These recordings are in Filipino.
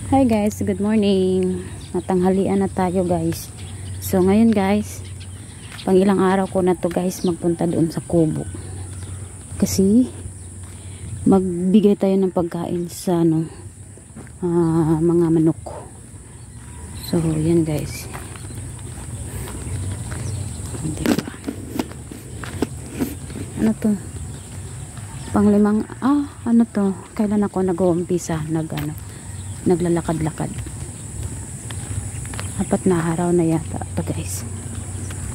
Hi guys, good morning. Natanghalian na tayo guys. So ngayon guys, pang ilang araw ko na to guys magpunta doon sa kubo. Kasi magbigay tayo ng pagkain sa mga manok. So yan guys. Diba? Ano to? Panglimang ano to? Kailan ako nag-uumpisa naglalakad-lakad. 4 na araw na yata ito guys.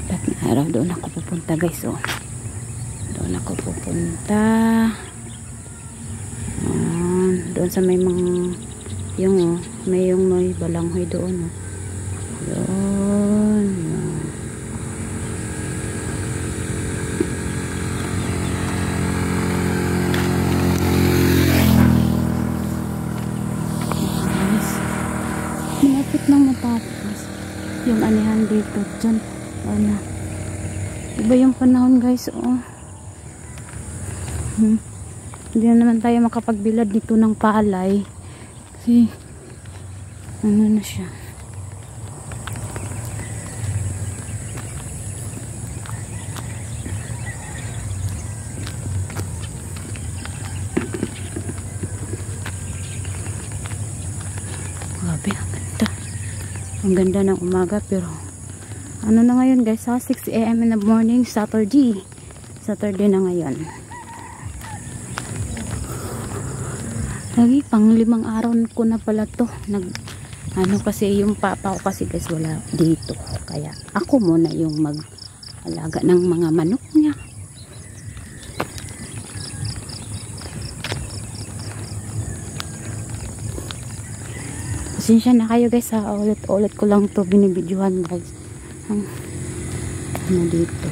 4 na araw doon ako pupunta guys. Doon ako pupunta. Doon sa may may balanghoy doon. Doon. Malapit nang matapos yung anihan dito dyan. Iba yung panahon guys. Hindi na naman tayo makapagbilad dito ng palay kasi ano na siya. Grabe, ang ganda ng umaga. Pero ano na ngayon guys, 6 AM in the morning, Saturday na ngayon. Lagi pang 5 araw ko na pala to kasi yung papa ko kasi guys wala dito, kaya ako muna yung mag-alaga ng mga manok niya. Pasensya na kayo guys, ulit ko lang to binibidyohan guys. Ano dito.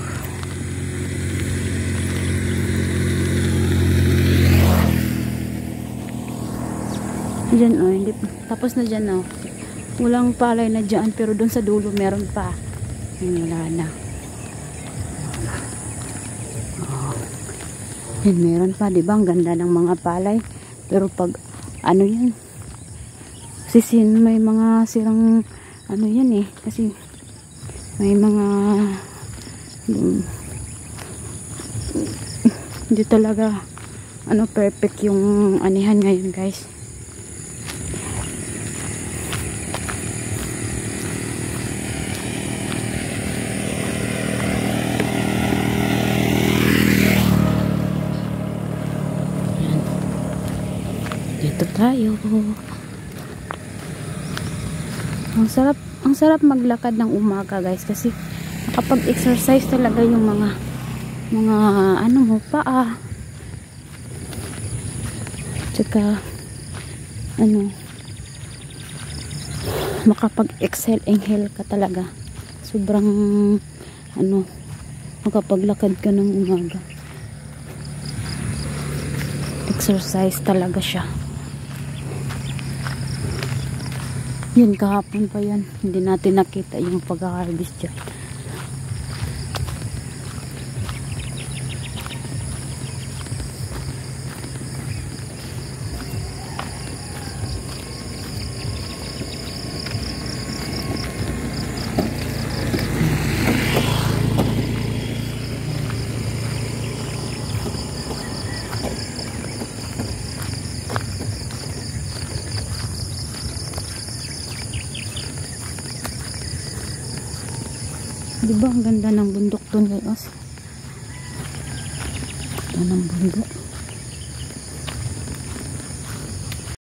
Diyan hindi tapos na dyan walang palay na dyan, pero doon sa dulo meron pa. Wala na. Yan, meron pa, diba? Ang ganda ng mga palay. Pero pag yan, may mga sirang yan kasi may mga hindi talaga perfect yung anihan ngayon guys. Dito tayo. Ang sarap maglakad ng umaga guys, kasi nakapag-exercise talaga yung mga paa. Tsaka makapag-inhale ka talaga. Sobrang makapaglakad ka ng umaga. Exercise talaga siya. Yun, kahapon pa yan. Hindi natin nakita yung pag-harvest dyan. Diba ang ganda ng bundok doon guys? Ganda ng bundok.